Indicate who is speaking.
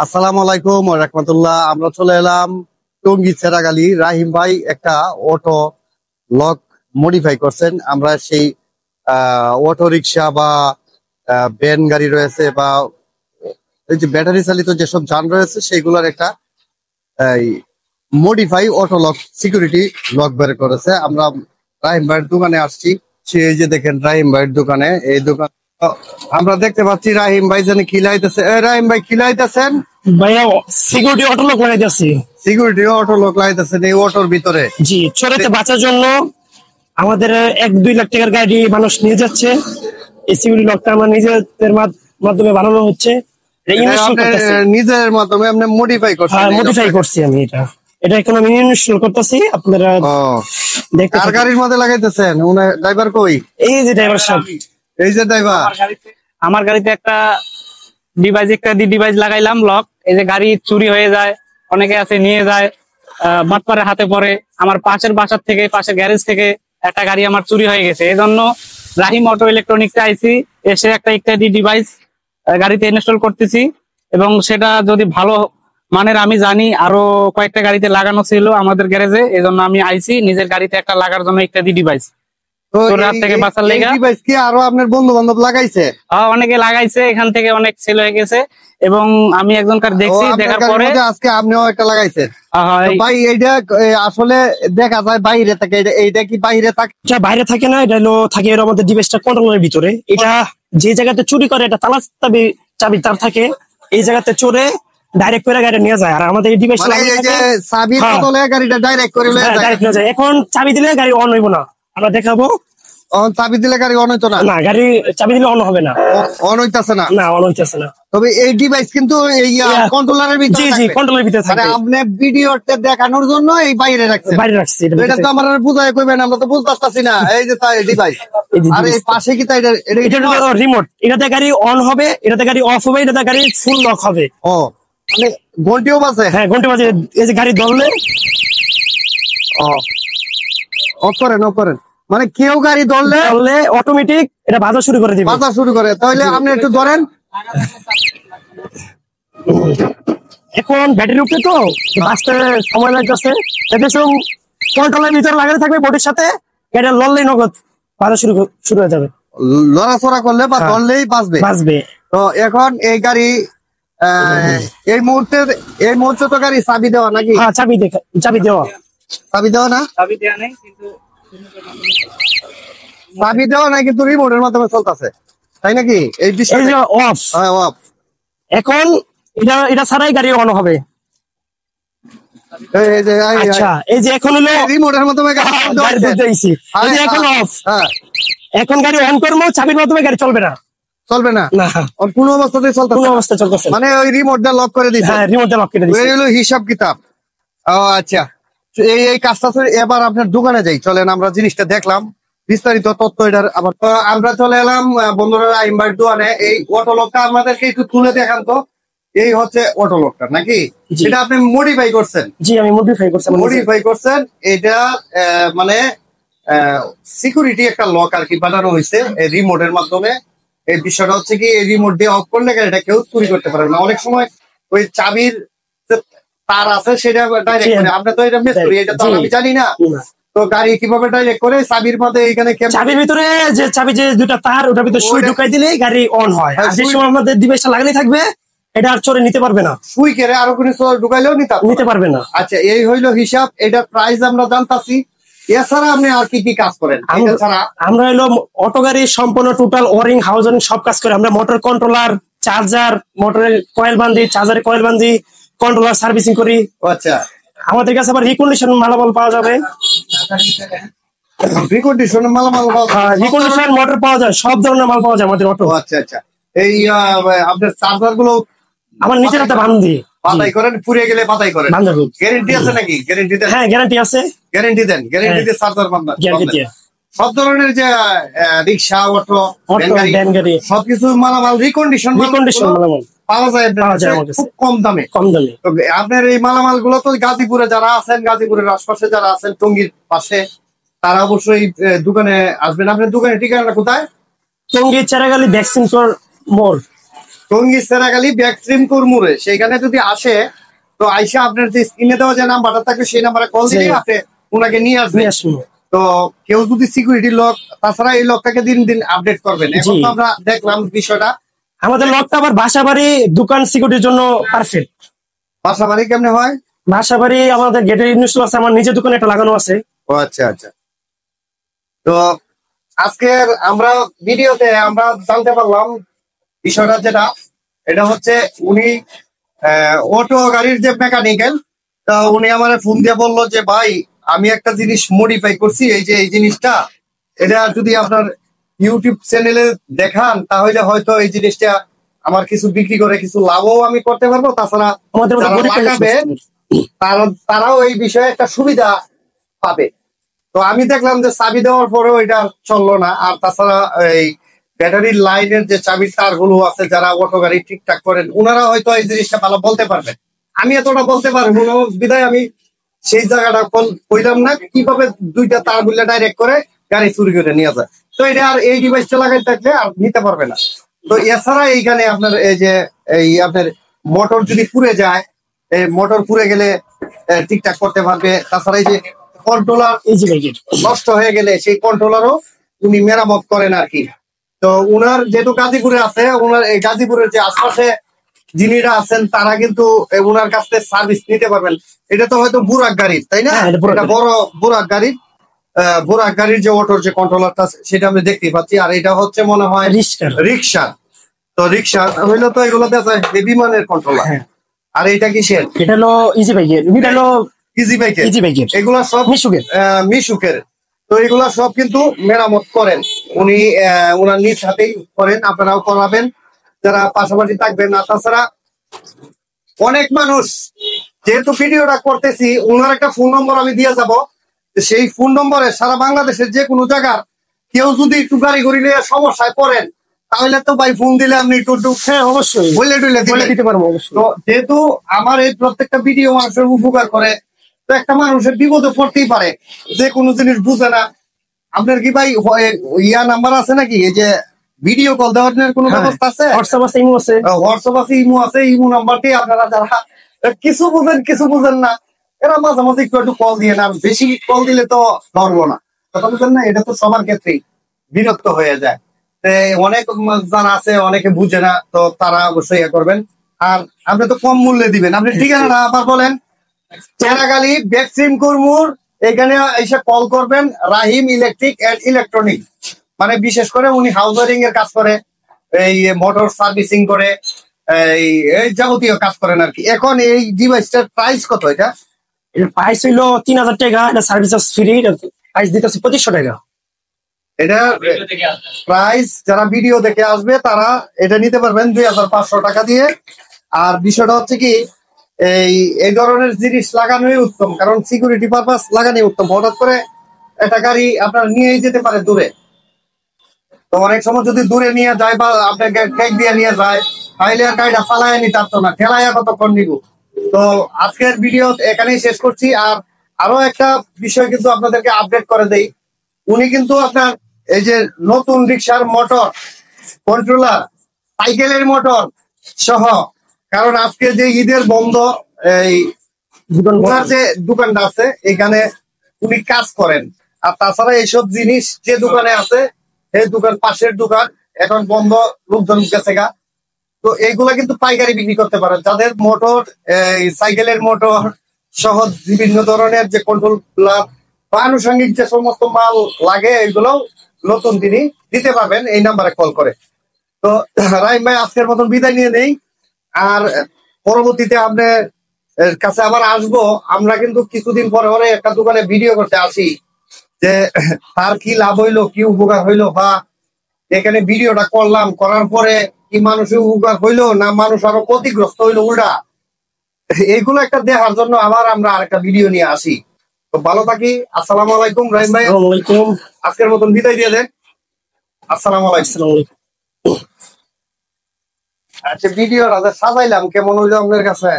Speaker 1: আসসালামু আলাইকুম ওয়া রাহমাতুল্লাহ। আমরা চলে এলাম টঙ্গী চেরাগালি। রাহিম ভাই একটা অটো লক মডিফাই করছেন। আমরা সেই অটো রিক্সা বা ভ্যান গাড়ি রয়েছে বা এই যে ব্যাটারি চালিত যেসব যান রয়েছে সেইগুলোর একটা modify auto lock security lock বের করেছে। আমরা রাহিম ভাইয়ের দোকানে আসছি। সেই যে দেখেন রাহিম ভাইয়ের দোকানে, এই দোকান আমরা দেখতে পাচ্ছি রাহিম ভাই যেন খিলাইতেছে। রাহিম ভাই খিলাইতেছেন
Speaker 2: ভাইয়া সিকিউরিটি অটো লক লাগাইতেছি।
Speaker 1: সিকিউরিটি অটো লক লাগাইতেছেন এই অটোর ভিতরে।
Speaker 2: জি, চোরাতে বাঁচার জন্য আমাদের 1-2 লাখ টাকার গাড়ি মানুষ নিয়ে যাচ্ছে। এই সিকিউরিটি লকটা আমার নিজেদের মাধ্যমে বানানো হচ্ছে।
Speaker 1: নিজের মাধ্যমে আপনি মডিফাই করছেন?
Speaker 2: হ্যাঁ, মডিফাই করছি আমি। এটা এখন আমি ইনস্টল করতেছি। আপনারা দেখতে
Speaker 1: আর গাড়ির মধ্যে লাগাইতেছেন? ড্রাইভার কই?
Speaker 2: এই যে ড্রাইভার সাহেব,
Speaker 1: এই যে ড্রাইভার।
Speaker 3: আমার গাড়িতে একটা ডিভাইস লাগাইলাম লক। এই যে গাড়ি চুরি হয়ে যায়, অনেকে আছে নিয়ে যায়, বাটপারের হাতে পড়ে। আমার পাশের বাসার থেকে, পাশের গ্যারেজ থেকে একটা গাড়ি আমার চুরি হয়ে গেছে। এই জন্য রাহিম অটো ইলেকট্রনিক্সে আইছি, এসে একটা ইত্যাদি ডিভাইস গাড়িতে ইনস্টল করতেছি। এবং সেটা যদি ভালো মানের, আমি জানি আরো কয়েকটা গাড়িতে লাগানো ছিল আমাদের গ্যারেজে, এই জন্য আমি আইছি নিজের গাড়িতে একটা লাগার জন্য ইত্যাদি ডিভাইস।
Speaker 1: আরো আপনার বন্ধু বান্ধব লাগাইছে?
Speaker 3: অনেকে লাগাইছে, এখান থেকে অনেক সেল হয়ে গেছে। এবং আমি একজনকার দেখছি, দেখার পরে
Speaker 1: আজকে আপনিও একটা লাগাইছেন। ভাই এইটা আসলে দেখা যায় বাইরে থাকে, এইটা কি বাইরে থাকে?
Speaker 2: বাইরে থাকে না, এটা হলো থাকে আমাদের ডিভাইসটা কন্ট্রোলের ভিতরে। এটা যে জায়গাতে চুরি করে এটা তালা চাবি তার থাকে, এই জায়গাতে চোরে ডাইরেক্ট করে গাড়ি নিয়ে যায়। আর আমাদের এই ডিভাইসটা
Speaker 1: চাবির বদলে গাড়িটা ডাইরেক্ট করে নিয়ে
Speaker 2: যায়। এখন চাবি দিলে গাড়ি অন হইব না, আমরা দেখাবো।
Speaker 1: চাবি দিলে গাড়ি অন হইতো না?
Speaker 2: না, গাড়ি চাবি দিলে অন হবে না,
Speaker 1: অন হইতাছে না।
Speaker 2: না, অন হইতাছে না।
Speaker 1: তবে এই ডিভাইস কিন্তু এই কন্ট্রোলারের ভিতরে,
Speaker 2: জি জি, কন্ট্রোলের ভিতরে থাকে।
Speaker 1: মানে আপনি ভিডিওতে দেখানোর জন্য এই বাইরে রাখছেন?
Speaker 2: বাইরে রাখছি।
Speaker 1: এটা তো আমরা বুঝাই কইবেন, আমরা তো বুঝতে পারতাছি না। এই যে তাই ডিভাইস, আর এই পাশে কি তাই
Speaker 2: এটা রিমোট। এটাতে গাড়ি অন হবে, এটাতে গাড়ি অফ হবে, এটাতে গাড়ি ফুল লক হবে।
Speaker 1: ও, মানে ঘন্টিও বাজে?
Speaker 2: হ্যাঁ, ঘন্টি বাজে। এই যে গাড়ি ধরলে
Speaker 1: অফ করেন, অফ করেন, মানে কেউ গাড়ি ধরলে
Speaker 2: অটোমেটিক এটা বাজা শুরু করে দিবে।
Speaker 1: বাজা শুরু করে। তাহলে আপনি একটু ধরেন।
Speaker 2: এখন ব্যাটারি উপরে তো বাঁচতে সময় লাগতেছে। দেখুন কন্ট্রোলের ভিতরে লাগানো থাকবে বোর্ডের সাথে, এটা লড়লেই নগদ বাজা শুরু হয়ে যাবে।
Speaker 1: লড়াচড়া করলে বা ধরলেই বাজবে। তো এখন এই গাড়ি এই মুহূর্তে তো গাড়ি চাবি দেওয়া নাকি?
Speaker 2: হ্যাঁ, চাবি দেওয়া।
Speaker 1: চাবি দেওয়া না?
Speaker 3: চাবি দেওয়া নেই, কিন্তু
Speaker 1: চাবি দেওয়া নাই, কিন্তু রিমোটের মাধ্যমে চলতেছে, তাই নাকি? এই
Speaker 2: অফ।
Speaker 1: হ্যাঁ, অফ।
Speaker 2: এখন এটা ছাড়াই গাড়ি অন হবে। আচ্ছা, এই যে এখন হলো
Speaker 1: রিমোটের মাধ্যমে
Speaker 2: এখন অফ। এখন গাড়ি অন করবো, চাবির মাধ্যমে গাড়ি চলবে না।
Speaker 1: চলবে না?
Speaker 2: না,
Speaker 1: কোন অবস্থাতেই চলতেছে?
Speaker 2: কোন অবস্থায় চলতেছে,
Speaker 1: মানে ওই রিমোটটা লক করে দিচ্ছে?
Speaker 2: হ্যাঁ, রিমোটটা লক করে দিচ্ছে।
Speaker 1: এই হলো হিসাব কিতাব। ও আচ্ছা, এই কাজটা। এবার আপনার দোকানে যাই, চলেন। আমরা জিনিসটা দেখলাম, বিস্তারিত তথ্য এটার। আবার আমরা চলে এলাম বন্ধুরা রাহিম ভাইয়ের দোকানে। এই অটো লকটা আমাদেরকে একটু তুলে দেখান তো। এই হচ্ছে অটো লকটা নাকি? এটা আপনি মডিফাই করছেন?
Speaker 2: জি, আমি মডিফাই
Speaker 1: করছেন। এটা মানে সিকিউরিটি একটা লক আর কি বানানো হয়েছে এই রিমোটের মাধ্যমে। এই বিষয়টা হচ্ছে কি, এই রিমোট দিয়ে অফ করলে এটা কেউ চুরি করতে পারবে না। অনেক সময় ওই চাবির তার আছে, সেটা ডাইরেক্ট করে। আপনি তো এটা মিস্ত্রি, এটা তো আমি জানি না। তো গাড়ি কিভাবে ডাইরেক্ট করে চাবির মধ্যে, এখানে
Speaker 2: চাবির ভিতরে যে চাবি যে দুটা তার, ওটার ভিতরে সুই ঢুকাই দিলে গাড়ি অন হয়। আর যে সময় আমাদের ডিভাইসটা লাগানো থাকবে, এটা আর চোরে নিতে পারবে না।
Speaker 1: সুই কেড়ে আরো কোনো চোর ঢুকাইলেও নিতে পারবে না। আচ্ছা, এই হইলো হিসাব। এটার প্রাইস আমরা জানতাছি। এছাড়া আপনি আর কি কি কাজ করেন?
Speaker 2: আমরা হলো অটো গাড়ি সম্পূর্ণ টোটাল ওয়ারিং হাউজিং সব কাজ করি। আমরা মোটর কন্ট্রোলার, চার্জার, মোটরের কয়েল বান্ধি, চার্জারের কয়েল বান্ধি, কন্ট্রোলার সার্ভিসিং করি।
Speaker 1: আচ্ছা,
Speaker 2: আমাদের কাছে আবার রিকন্ডিশন মালামাল পাওয়া যাবে।
Speaker 1: রিকন্ডিশন মালামাল?
Speaker 2: রিকন্ডিশন মোটর পাওয়া যায়, সব ধরনের মাল পাওয়া যায় আমাদের অটো।
Speaker 1: আচ্ছা আচ্ছা। এই আপনার চার্জার গুলো
Speaker 2: আমার নিজের হাতে বান্ধি,
Speaker 1: বাতাই করেন? পুড়িয়ে গেলে বাতাই করেন? গ্যারান্টি আছে নাকি? গ্যারান্টি দেন?
Speaker 2: হ্যাঁ, গ্যারান্টি আছে।
Speaker 1: গ্যারান্টি দেন? গ্যারান্টি দিয়ে চার্জার বান্ধা সব ধরনের যে রিক্সা, অটো, ভ্যান গাড়ি সবকিছু মালামাল রিকন্ডিশন মালামাল পাওয়া যায় খুব কম দামে। আপনার এই মালামাল গুলো তো গাজীপুরে যারা আছেন, গাজীপুরের আশপাশে যারা আছেন, টঙ্গীর পাশে, তারা অবশ্যই দোকানে আসবেন। আপনার দোকানের ঠিকানাটা কোথায়?
Speaker 2: টঙ্গী চেরাগালি ভ্যাকসিন মোড়।
Speaker 1: টঙ্গী সেরাগালি ব্যাকস্ট্রিম কুরমুরে সেখানে যদি আসে, তো আইসা আপনার যে স্ক্রিনে দেওয়া যে নাম্বারটা থাকবে সেই নাম্বারে কল দিলে আপনি ওনাকে নিয়ে আসবেন। তো কেউ যদি সিকিউরিটি লক, তাছাড়া এই লকটাকে দিন দিন আপডেট করবেন। এখন তো আমরা দেখলাম বিষয়টা,
Speaker 2: আমাদের লকটা আবার বাসাবাড়ি দোকান সিকিউরিটির জন্য পারফেক্ট।
Speaker 1: বাসাবাড়ি কেমনে হয়?
Speaker 2: বাসাবাড়ি আমাদের গেটের ইনস্টল আছে, আমার নিজের দোকানে একটা লাগানো আছে।
Speaker 1: ও আচ্ছা আচ্ছা। তো আজকের আমরা ভিডিওতে আমরা জানতে পারলাম বিষয়টা যেটা, এটা হচ্ছে উনি অটো গাড়ির যে মেকানিক্যাল, তা উনি আমার ফোন দিয়ে বললো যে ভাই আমি একটা জিনিস মডিফাই করছি, এই যে এই জিনিসটা এটা যদি আপনার ইউটিউব চ্যানেলে দেখান তাহলে হয়তো এই জিনিসটা আমার কিছু বিক্রি করে কিছু লাভও আমি করতে পারবো, তাছাড়া তারাও এই বিষয়ে একটা সুবিধা পাবে। তো আমি দেখলাম যে চাবি দেওয়ার পরেও এটা চললো না। আর তাছাড়া এই ব্যাটারির লাইনের যে চাবির তার গুলো আছে, যারা অটো গাড়ি ঠিকঠাক করেন ওনারা হয়তো এই জিনিসটা ভালো বলতে পারবেন। আমি এতটা বলতে পারবো না বিধায় আমি সেই জায়গাটা কইলাম না কিভাবে দুইটা তার গুলা ডাইরেক্ট করে গাড়ি চুরি করে নিয়ে যায়। তো এটা আর এই ডিভাইসটা লাগাই থাকলে আর নিতে পারবে না। তো এছাড়া এইখানে আপনার এই যে এই আপনার মোটর যদি পুড়ে যায়, এই মোটর পুড়ে গেলে ঠিকঠাক করতে পারবে। তাছাড়া এই যে কন্ট্রোলার নষ্ট হয়ে গেলে সেই কন্ট্রোলারও উনি মেরামত করেন আর কি। তো উনার যেহেতু গাজীপুরে আছে, উনার এই গাজীপুরের যে আশপাশে যিনিরা আছেন তারা কিন্তু উনার কাছ থেকে সার্ভিস নিতে পারবেন। এটা তো হয়তো বুরাক গাড়ির, তাই না? এটা বড় বুরাক গাড়ির, বুরাক গাড়ির যে অটোর যে কন্ট্রোলারটা সেটা আমি দেখতে পাচ্ছি। আর এটা হচ্ছে মনে হয় রিক্সা। তো রিক্সা হইলো তো এগুলো বিমানের কন্ট্রোলার। আর এটা কিসের? এটা হলো ইজি বাইকের, এটা হলো ইজি বাইকের। এগুলা সব মিশুকের। তো এগুলা সব কিন্তু মেরামত করেন উনি, উনার নিজ হাতেই করেন, আপনারাও করাবেন যারা পাশাপাশি থাকবেন। না তাছাড়া অনেক মানুষ, যেহেতু ভিডিওটা করতেছি, উনার একটা ফোন নম্বর আমি দিয়ে যাব, সেই ফোন নম্বরে সারা বাংলাদেশের যে কোনো জায়গার কেউ যদি একটু গাড়ি ঘড়ি নিয়ে সমস্যায় পড়েন তাহলে তো ভাই ফোন দিলে আপনি একটু অবশ্যই বলে দিতে পারবো। তো যেহেতু আমার এই প্রত্যেকটা ভিডিও মানুষের উপকার করে, তো একটা মানুষের বিপদে পড়তেই পারে, যে কোনো জিনিস বুঝে না। আপনার কি ভাই ইয়া নাম্বার আছে নাকি, এই যে ভিডিও কল দেওয়ার কোনো ব্যবস্থা আছে? হোয়াটসঅ্যাপ আছে, ইমো আছে। হোয়াটসঅ্যাপ আছে, ইমো আছে। ইমো নাম্বারটি আপনারা যারা কিছু বুঝেন না, এরা মাঝে মাঝে একটু কল দিয়ে না, বেশি কল দিলে তো ধরবো না, কথা বুঝেন না? এটা তো সবার ক্ষেত্রেই বিরক্ত হয়ে যায়। অনেক যারা আছে অনেকে বুঝে না, তো তারা অবশ্যই ইয়ে করবেন। আর আপনি তো কম মূল্যে দিবেন। আপনি ঠিকানাটা আবার বলেন। চেরাগালি ব্যাকস্ট্রিম কুরমুর, এখানে এসে কল করবেন। রাহিম ইলেকট্রিক এন্ড ইলেকট্রনিক্স, মানে বিশেষ করে উনি হাউস ওয়ারিং এর কাজ করে, এই মোটর সার্ভিসিং করে, এই যাবতীয় কাজ করেন আর কি। এখন এই ডিভাইসটার প্রাইস কত? এটা প্রাইস হইলো 3000 টাকা, এটা সার্ভিস ফ্রি, প্রাইস দিতেছে 2500 টাকা। এটা প্রাইস যারা ভিডিও দেখে আসবে তারা এটা নিতে পারবেন 2500 টাকা দিয়ে। আর বিষয়টা হচ্ছে কি, এই ধরনের জিনিস লাগানোই উত্তম, কারণ সিকিউরিটি পারপাস লাগানোই উত্তম। হঠাৎ করে একটা গাড়ি আপনার নিয়েই যেতে পারে দূরে, তো অনেক সময় যদি দূরে নিয়ে যায় বা আপনাকে টেক দিয়ে নিয়ে যায়, তাহলে আর গাড়িটা চালায় নিতে পারতো না, ঠেলাইয়া কতক্ষণ নিব। তো আজকের ভিডিও এখানেই শেষ করছি। আর আরো একটা বিষয় কিন্তু আপনাদেরকে আপডেট করে দেই, উনি কিন্তু আপনার এই যে নতুন রিক্সার মোটর, কন্ট্রোলার, সাইকেলের মোটর সহ, কারণ আজকে যে ঈদের বন্ধ, এই ওনার যে দোকানটা আছে এখানে উনি কাজ করেন। আর তাছাড়া এইসব জিনিস যে দোকানে আছে, এই দোকান পাশের দোকান এখন বন্ধ, লোকজন গেছে গা। তো এইগুলা কিন্তু পাইকারি বিক্রি করতে পারেন। যাদের মোটর, সাইকেলের মোটর সহ বিভিন্ন ধরনের যে কন্ট্রোলার বা আনুষঙ্গিক যে সমস্ত মাল লাগে, এইগুলো নতুন তিনি দিতে পারবেন এই নাম্বারে কল করে। তো রাহিম ভাই আজকের মতন বিদায় নিয়ে নেই। আর পরবর্তীতে আপনার কাছে আবার আসবো। আমরা কিন্তু কিছুদিন পরে পরে একটা দোকানে ভিডিও করতে আসি, যে তার কি লাভ হইলো, কি উপকার হইলো, বা এখানে ভিডিওটা করলাম, করার পরে কি মানুষের উপকার হইলো না মানুষ আরো ক্ষতিগ্রস্ত হইলো উল্টা, এইগুলো একটা দেখার জন্য আবার আমরা আরেকটা ভিডিও নিয়ে আসি। তো ভালো থাকি। আসসালামু আলাইকুম রাহিম ভাই। আজকের মতন বিদায় দিয়ে দেন। আসসালামু আলাইকুম। আচ্ছা, ভিডিওটা সাজাইলাম কেমন হইলো আপনার কাছে?